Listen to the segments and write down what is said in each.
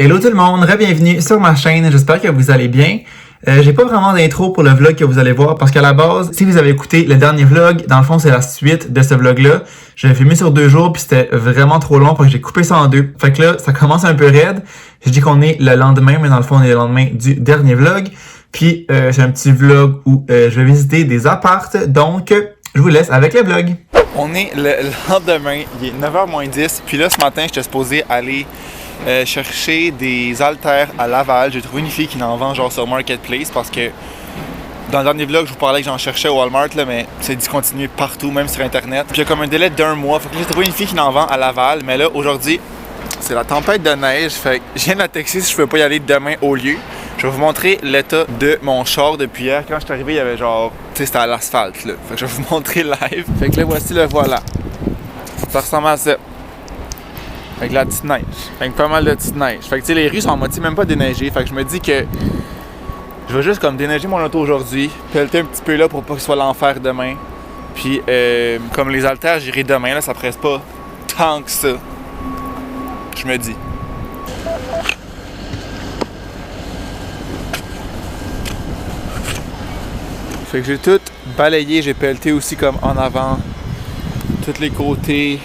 Hello tout le monde, bienvenue sur ma chaîne, j'espère que vous allez bien. J'ai pas vraiment d'intro pour le vlog que vous allez voir parce qu'à la base, si vous avez écouté le dernier vlog, dans le fond c'est la suite de ce vlog-là. Je l'ai filmé sur 2 jours puis c'était vraiment trop long, fait que j'ai coupé ça en 2. Fait que là, ça commence un peu raide. Je dis qu'on est le lendemain, mais dans le fond on est le lendemain du dernier vlog. Puis c'est un petit vlog où je vais visiter des appartes, donc je vous laisse avec le vlog. On est le lendemain, il est 9h moins 10, puis là ce matin j'étais supposé aller chercher des haltères à Laval. J'ai trouvé une fille qui en vend genre sur Marketplace parce que dans le dernier vlog je vous parlais que j'en cherchais au Walmart là, mais c'est discontinué partout, même sur internet. Puis il y a comme un délai d'1 mois, fait que j'ai trouvé une fille qui en vend à Laval, mais là aujourd'hui c'est la tempête de neige, fait que je viens de la texter si je peux pas y aller demain au lieu. Je vais vous montrer l'état de mon char depuis hier. Quand je suis arrivé, il y avait genre, tu sais, c'était à l'asphalte là. Fait que je vais vous montrer live. Fait que là, voici le voilà. Ça ressemble à ça. Avec la petite neige. Avec pas mal de petite neige. Fait que tu sais, les rues sont à moitié même pas déneigées. Fait que je me dis que je vais juste comme déneiger mon auto aujourd'hui. Pelleter un petit peu là pour pas que ce soit l'enfer demain. Puis comme les haltères, j'irai demain là, ça presse pas tant que ça. Je me dis. Fait que j'ai tout balayé, j'ai pelleté aussi comme en avant, tous les côtés,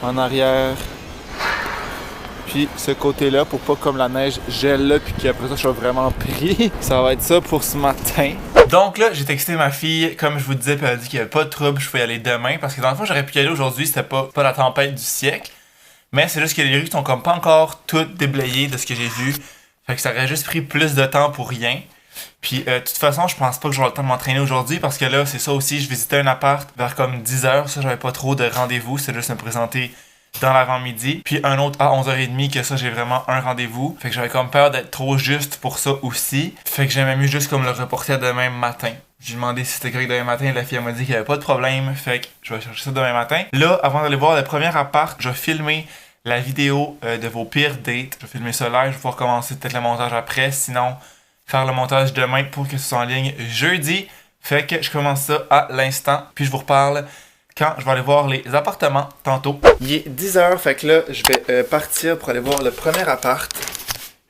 en arrière, puis ce côté-là pour pas comme la neige gèle là puis qu'après ça je sois vraiment pris. Ça va être ça pour ce matin. Donc là, j'ai texté ma fille, comme je vous disais, puis elle a dit qu'il n'y avait pas de trouble, je pouvais y aller demain parce que dans le fond j'aurais pu y aller aujourd'hui, c'était pas la tempête du siècle. Mais c'est juste que les rues sont comme pas encore toutes déblayées de ce que j'ai vu. Fait que ça aurait juste pris plus de temps pour rien. Puis de toute façon, je pense pas que j'aurai le temps de m'entraîner aujourd'hui parce que là, c'est ça aussi, je visitais un appart vers comme 10h. Ça, j'avais pas trop de rendez-vous, c'est juste me présenter dans l'avant-midi. Puis un autre à 11h30 que ça, j'ai vraiment un rendez-vous. Fait que j'avais comme peur d'être trop juste pour ça aussi. Fait que j'aimais mieux juste comme le reporter demain matin. J'ai demandé si c'était correct demain matin, la fille m'a dit qu'il n'y avait pas de problème. Fait que je vais chercher ça demain matin. Là, avant d'aller voir le premier appart, je vais filmer la vidéo de vos pires dates. Je vais filmer ça live, je vais pouvoir commencer peut-être le montage après. Sinon, faire le montage demain pour que ce soit en ligne jeudi. Fait que je commence ça à l'instant. Puis je vous reparle quand je vais aller voir les appartements tantôt. Il est 10h, fait que là, je vais partir pour aller voir le premier appart.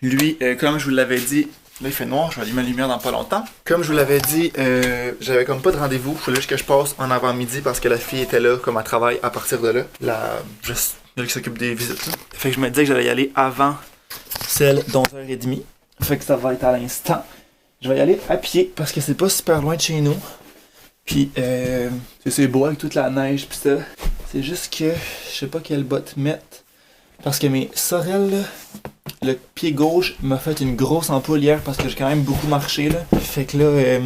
Lui, comme je vous l'avais dit, là il fait noir, je vais allumer la lumière dans pas longtemps. Comme je vous l'avais dit, j'avais comme pas de rendez-vous. Il fallait juste que je passe en avant-midi parce que la fille était là comme à travail à partir de là. Juste elle qui s'occupe des visites. Là. Fait que je me disais que j'allais y aller avant celle d'11h30. Fait que ça va être à l'instant. Je vais y aller à pied parce que c'est pas super loin de chez nous. Puis c'est beau avec toute la neige pis ça. C'est juste que je sais pas quelle botte mettre. Parce que mes sorelles là, le pied gauche m'a fait une grosse ampoule hier parce que j'ai quand même beaucoup marché là. Fait que là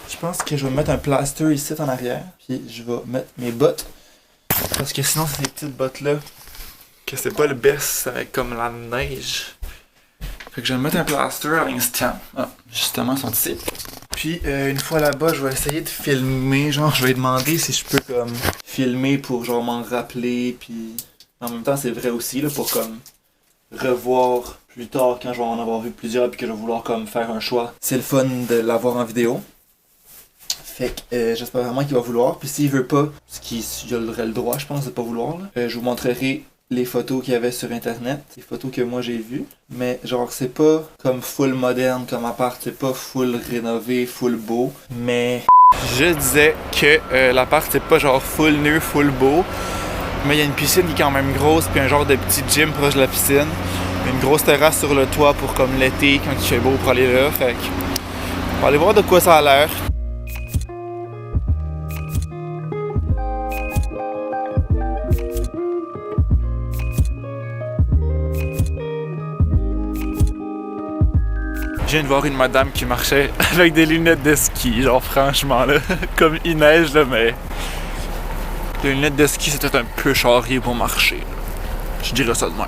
je pense que je vais mettre un plaster ici en arrière. Puis je vais mettre mes bottes. Parce que sinon c'est ces petites bottes là. Que c'est pas le best avec comme la neige. Fait que je vais mettre un plaster à l'instant. Ah, justement, ils sont ici. Puis, une fois là-bas, je vais essayer de filmer. Genre, je vais demander si je peux, comme, filmer pour, genre, m'en rappeler. Puis, en même temps, c'est vrai aussi, là, pour, comme, revoir plus tard quand je vais en avoir vu plusieurs. Puis que je vais vouloir, comme, faire un choix. C'est le fun de l'avoir en vidéo. Fait que, j'espère vraiment qu'il va vouloir. Puis, s'il veut pas, ce qu'il aurait le droit, je pense, de pas vouloir, là, je vous montrerai les photos qu'il y avait sur internet, les photos que moi j'ai vues, mais genre c'est pas comme full moderne comme appart, c'est pas full rénové, full beau, mais je disais que l'appart c'est pas genre full neuf, full beau, mais il y a une piscine qui est quand même grosse, puis un genre de petit gym proche de la piscine, une grosse terrasse sur le toit pour comme l'été quand il fait beau pour aller là, fait que on va aller voir de quoi ça a l'air. Je viens de voir une madame qui marchait avec des lunettes de ski, genre franchement là, comme il neige là, mais les lunettes de ski c'était un peu charrier pour marcher. Là. Je dirais ça de même.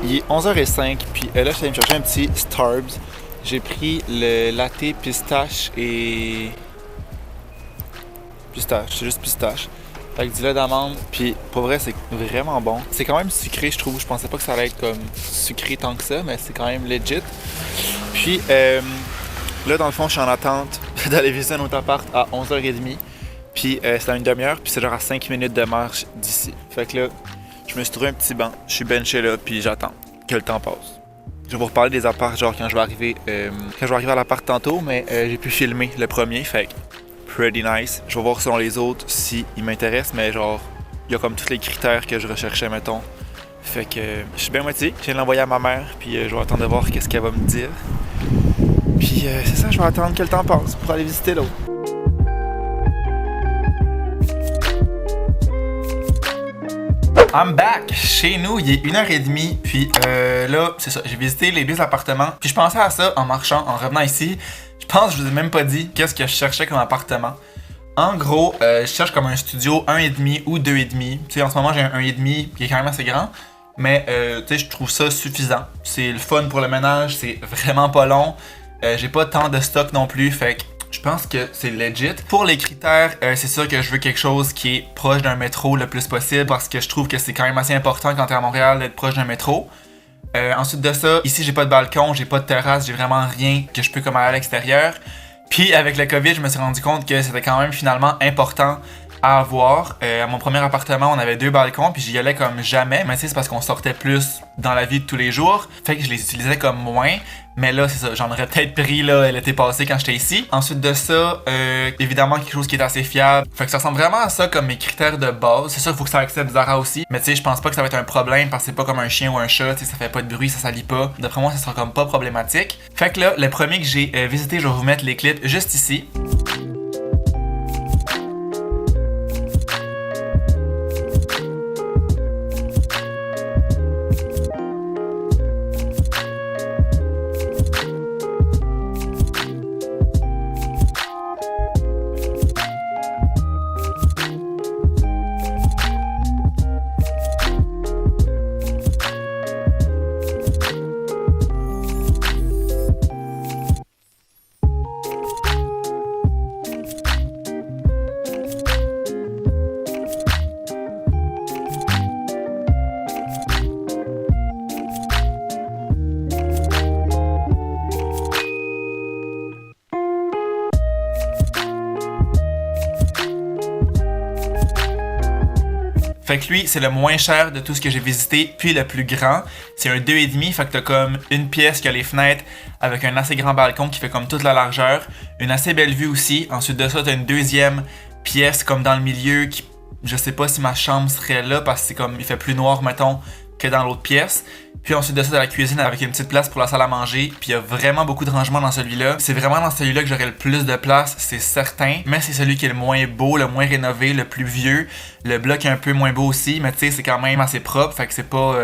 Il est 11h05, puis là je suis allé me chercher un petit Starbucks. J'ai pris le latte pistache et... pistache, c'est juste pistache. Avec du lait d'amande, puis pour vrai c'est vraiment bon. C'est quand même sucré je trouve, je pensais pas que ça allait être comme sucré tant que ça, mais c'est quand même legit. Puis là dans le fond je suis en attente d'aller visiter un autre appart à 11h30. Puis c'est à une demi-heure, puis c'est genre à 5 minutes de marche d'ici. Fait que là, je me suis trouvé un petit banc, je suis benché là, puis j'attends que le temps passe. Je vais vous reparler des apparts, genre quand je vais arriver à l'appart tantôt, mais j'ai pu filmer le premier, fait que pretty nice. Je vais voir selon les autres s'ils m'intéressent, mais genre, il y a comme tous les critères que je recherchais, mettons. Fait que je suis bien motivé, je viens de l'envoyer à ma mère, puis je vais attendre de voir qu'est-ce qu'elle va me dire. Puis c'est ça, je vais attendre que le temps passe pour aller visiter l'autre. I'm back! Chez nous, il est 1h30, puis là, c'est ça, j'ai visité les 2 appartements, puis je pensais à ça en marchant, en revenant ici. Je pense que je vous ai même pas dit qu'est-ce que je cherchais comme appartement. En gros, je cherche comme un studio 1,5 ou 2,5. Tu sais, en ce moment, j'ai un 1,5 qui est quand même assez grand, mais tu sais, je trouve ça suffisant. C'est le fun pour le ménage, c'est vraiment pas long. J'ai pas tant de stock non plus, fait que je pense que c'est legit. Pour les critères, c'est sûr que je veux quelque chose qui est proche d'un métro le plus possible parce que je trouve que c'est quand même assez important quand t'es à Montréal d'être proche d'un métro. Ensuite de ça, ici j'ai pas de balcon, j'ai pas de terrasse, j'ai vraiment rien que je peux comme aller à l'extérieur. Puis avec le COVID, je me suis rendu compte que c'était quand même finalement important à avoir. À mon premier appartement, on avait 2 balcons, puis j'y allais comme jamais. Mais tu sais, c'est parce qu'on sortait plus dans la vie de tous les jours. Fait que je les utilisais comme moins. Mais là, c'est ça, j'en aurais peut-être pris là l'été passé quand j'étais ici. Ensuite de ça, évidemment quelque chose qui est assez fiable. Fait que ça ressemble vraiment à ça comme mes critères de base. C'est sûr qu'il faut que ça accepte Zara aussi. Mais tu sais, je pense pas que ça va être un problème parce que c'est pas comme un chien ou un chat. Tu sais, ça fait pas de bruit, ça salit pas. D'après moi, ça sera comme pas problématique. Fait que là, le premier que j'ai visité, je vais vous mettre les clips juste ici. Fait que lui, c'est le moins cher de tout ce que j'ai visité, puis le plus grand. C'est un 2,5, fait que t'as comme une pièce qui a les fenêtres avec un assez grand balcon qui fait comme toute la largeur. Une assez belle vue aussi. Ensuite de ça, t'as une deuxième pièce comme dans le milieu qui... Je sais pas si ma chambre serait là parce que c'est comme... Il fait plus noir, mettons, que dans l'autre pièce. Puis ensuite de ça, t'as la cuisine avec une petite place pour la salle à manger. Puis il y a vraiment beaucoup de rangements dans celui-là. C'est vraiment dans celui-là que j'aurais le plus de place, c'est certain. Mais c'est celui qui est le moins beau, le moins rénové, le plus vieux. Le bloc est un peu moins beau aussi, mais tu sais, c'est quand même assez propre. Fait que c'est pas...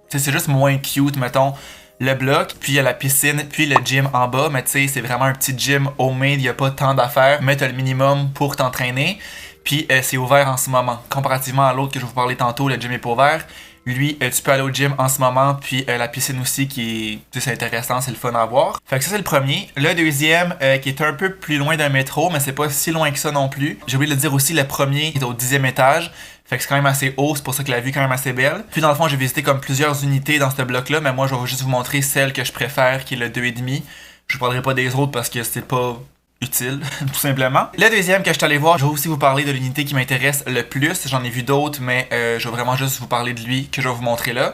tu sais, c'est juste moins cute, mettons, le bloc. Puis il y a la piscine, puis le gym en bas. Mais tu sais, c'est vraiment un petit gym homemade. Il y a pas tant d'affaires, mais t'as le minimum pour t'entraîner. Puis c'est ouvert en ce moment. Comparativement à l'autre que je vais vous parler tantôt, le gym est pas ouvert. Lui, tu peux aller au gym en ce moment, puis la piscine aussi, qui est, tu sais, c'est intéressant, c'est le fun à voir. Fait que ça, c'est le premier. Le deuxième, qui est un peu plus loin d'un métro, mais c'est pas si loin que ça non plus. J'ai oublié de le dire aussi, le premier est au 10e étage. Fait que c'est quand même assez haut, c'est pour ça que la vue est quand même assez belle. Puis dans le fond, j'ai visité comme plusieurs unités dans ce bloc-là, mais moi, je vais juste vous montrer celle que je préfère, qui est le 2,5. Je vous parlerai pas des autres parce que c'est pas utile, tout simplement. Le deuxième que je suis allé voir, je vais aussi vous parler de l'unité qui m'intéresse le plus. J'en ai vu d'autres, mais je vais vraiment juste vous parler de lui, que je vais vous montrer là.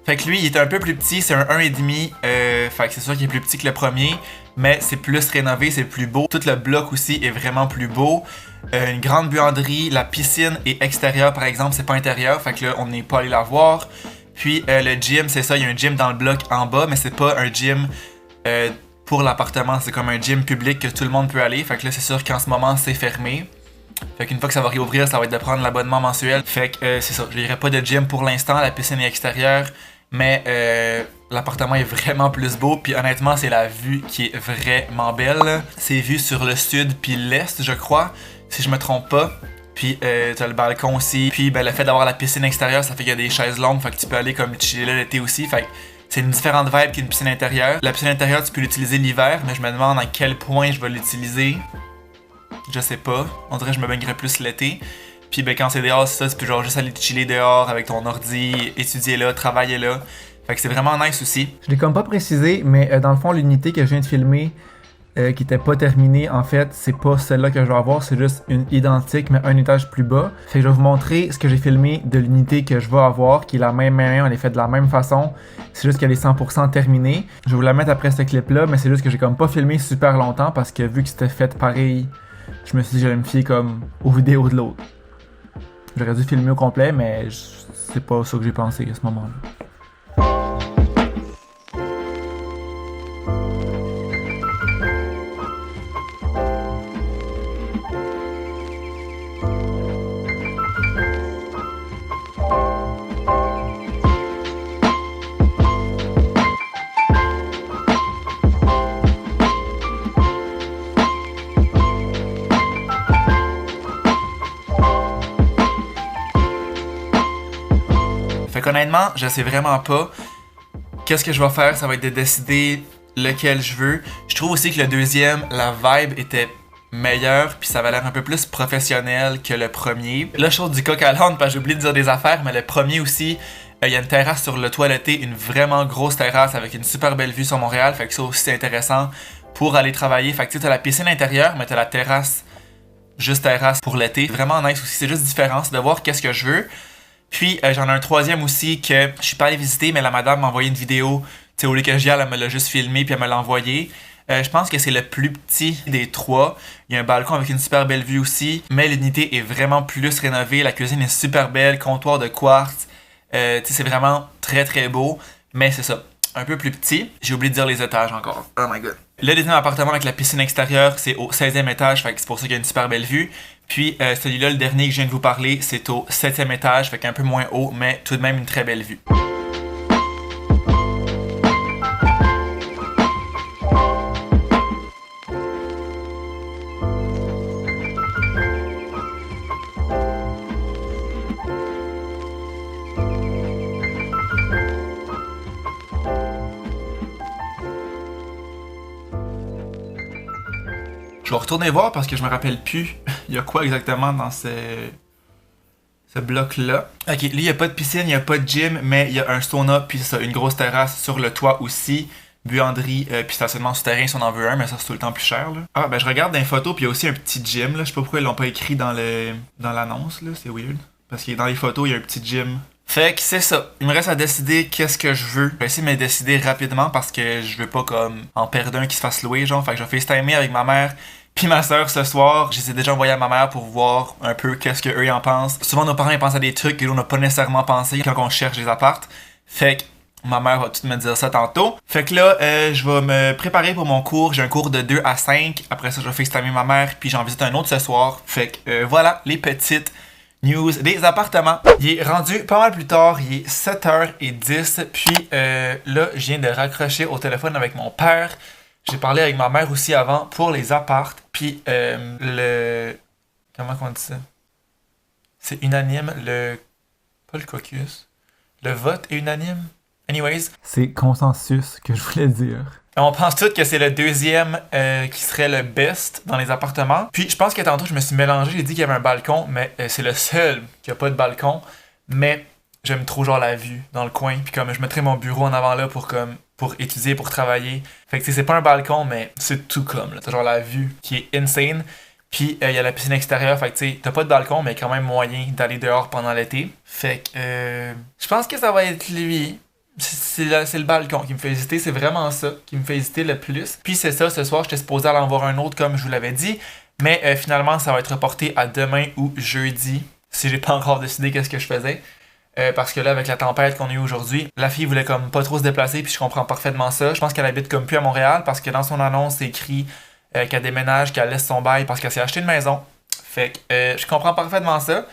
Fait que lui, il est un peu plus petit, c'est un 1,5. Fait que c'est sûr qu'il est plus petit que le premier, mais c'est plus rénové, c'est plus beau. Tout le bloc aussi est vraiment plus beau. Une grande buanderie, la piscine est extérieure par exemple, c'est pas intérieur, fait que là, on n'est pas allé la voir. Puis le gym, c'est ça, il y a un gym dans le bloc en bas, mais c'est pas un gym pour l'appartement, c'est comme un gym public que tout le monde peut aller. Fait que là, c'est sûr qu'en ce moment, c'est fermé. Fait qu'une fois que ça va réouvrir, ça va être de prendre l'abonnement mensuel. Fait que c'est ça, je n'irai pas de gym pour l'instant, la piscine est extérieure. Mais l'appartement est vraiment plus beau. Puis honnêtement, c'est la vue qui est vraiment belle. C'est vu sur le sud puis l'est, je crois, si je me trompe pas. Puis t'as le balcon aussi. Puis ben, le fait d'avoir la piscine extérieure, ça fait qu'il y a des chaises longues. Fait que tu peux aller comme chiller là l'été aussi. Fait que c'est une différente vibe qu'une piscine intérieure. La piscine intérieure, tu peux l'utiliser l'hiver, mais je me demande à quel point je vais l'utiliser. Je sais pas. On dirait que je me baignerais plus l'été. Puis ben, quand c'est dehors, c'est ça, tu peux genre juste aller chiller dehors avec ton ordi, étudier là, travailler là. Fait que c'est vraiment nice aussi. Je l'ai comme pas précisé, mais dans le fond, l'unité que je viens de filmer, qui était pas terminée, en fait, c'est pas celle-là que je vais avoir, c'est juste une identique, mais un étage plus bas. Fait que je vais vous montrer ce que j'ai filmé de l'unité que je vais avoir, qui est la même, elle est faite de la même façon. C'est juste qu'elle est 100% terminée. Je vais vous la mettre après ce clip-là, mais c'est juste que j'ai comme pas filmé super longtemps parce que vu que c'était fait pareil, je me suis dit que j'allais me fier comme aux vidéos de l'autre. J'aurais dû filmer au complet, mais c'est pas ça que j'ai pensé à ce moment-là. Fait qu'honnêtement, je sais vraiment pas qu'est-ce que je vais faire, ça va être de décider lequel je veux. Je trouve aussi que le deuxième, la vibe était meilleure, puis ça avait l'air un peu plus professionnel que le premier. Là, je trouve du coq à l'âne parce que j'ai oublié de dire des affaires, mais le premier aussi, il y a une terrasse sur le toit l'été, une vraiment grosse terrasse avec une super belle vue sur Montréal, fait que ça aussi c'est intéressant pour aller travailler. Fait que tu sais, t'as la piscine intérieure, mais t'as la terrasse, juste terrasse pour l'été. Vraiment nice aussi, c'est juste différent, c'est de voir qu'est-ce que je veux. Puis j'en ai un troisième aussi que je suis pas allé visiter, mais la madame m'a envoyé une vidéo. Tu sais, au lieu que j'y aille, elle me l'a juste filmé puis elle me l'a envoyé. Je pense que c'est le plus petit des trois. Il y a un balcon avec une super belle vue aussi, mais l'unité est vraiment plus rénovée. La cuisine est super belle, comptoir de quartz. Tu sais, c'est vraiment très très beau, mais c'est ça, un peu plus petit. J'ai oublié de dire les étages encore. Oh my god. Le deuxième appartement avec la piscine extérieure, c'est au 16e étage, fait que c'est pour ça qu'il y a une super belle vue. Puis celui-là, le dernier que je viens de vous parler, c'est au 7e étage, fait qu'un peu moins haut, mais tout de même une très belle vue. Je vais retourner voir parce que je me rappelle plus il y a quoi exactement dans ce bloc-là. Ok, lui, il n'y a pas de piscine, il n'y a pas de gym, mais il y a un sauna, puis ça, une grosse terrasse sur le toit aussi. Buanderie, puis stationnement souterrain si on en veut un, mais ça c'est tout le temps plus cher. Là. Ah, ben je regarde dans les photos, puis il y a aussi un petit gym. Là. Je sais pas pourquoi ils l'ont pas écrit dans l'annonce, là, c'est weird. Parce que dans les photos, il y a un petit gym. Fait que c'est ça. Il me reste à décider qu'est-ce que je veux. Je vais essayer de me décider rapidement parce que je veux pas comme en perdre un qui se fasse louer, genre. Fait que je vais FaceTimer avec ma mère puis ma soeur ce soir. Je les ai déjà envoyés à ma mère pour voir un peu qu'est-ce qu'eux ils en pensent. Souvent nos parents ils pensent à des trucs que nous on n'a pas nécessairement pensé quand on cherche des appartes. Fait que ma mère va tout me dire ça tantôt. Fait que là, je vais me préparer pour mon cours. J'ai un cours de 2 à 5. Après ça, je vais FaceTimer ma mère. Puis j'en visite un autre ce soir. Fait que voilà les petites news des appartements. Il est rendu pas mal plus tard. Il est 7h10. Puis là, je viens de raccrocher au téléphone avec mon père. J'ai parlé avec ma mère aussi avant pour les appartes. Puis comment on dit ça? C'est unanime. Pas le caucus. Le vote est unanime. Anyways. C'est consensus que je voulais dire. On pense tous que c'est le deuxième qui serait le best dans les appartements. Puis je pense que tantôt je me suis mélangé, j'ai dit qu'il y avait un balcon, mais c'est le seul qui a pas de balcon. Mais j'aime trop genre la vue dans le coin. Puis comme je mettrais mon bureau en avant là pour étudier, pour travailler. Fait que c'est pas un balcon, mais c'est tout comme. T'as genre la vue qui est insane. Puis il y a la piscine extérieure, fait que tu sais, t'as pas de balcon, mais quand même moyen d'aller dehors pendant l'été. Fait que je pense que ça va être lui. C'est le balcon qui me fait hésiter, c'est vraiment ça qui me fait hésiter le plus. Puis c'est ça, ce soir, j'étais supposé aller en voir un autre comme je vous l'avais dit. Mais finalement, ça va être reporté à demain ou jeudi, si j'ai pas encore décidé qu'est-ce que je faisais. Parce que là, avec la tempête qu'on a eue aujourd'hui, la fille voulait comme pas trop se déplacer, puis je comprends parfaitement ça. Je pense qu'elle habite comme plus à Montréal, parce que dans son annonce, c'est écrit qu'elle déménage, qu'elle laisse son bail parce qu'elle s'est acheté une maison. Fait que je comprends parfaitement ça.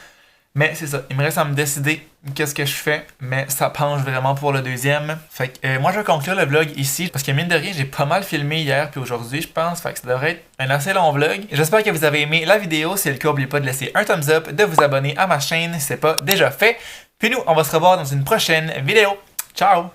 Mais c'est ça, il me reste à me décider qu'est-ce que je fais, mais ça penche vraiment pour le deuxième. Fait que moi je vais conclure le vlog ici, parce que mine de rien, j'ai pas mal filmé hier puis aujourd'hui, je pense. Fait que ça devrait être un assez long vlog. J'espère que vous avez aimé la vidéo. Si c'est le cas, n'oubliez pas de laisser un thumbs up, de vous abonner à ma chaîne si c'est pas déjà fait. Puis nous, on va se revoir dans une prochaine vidéo. Ciao!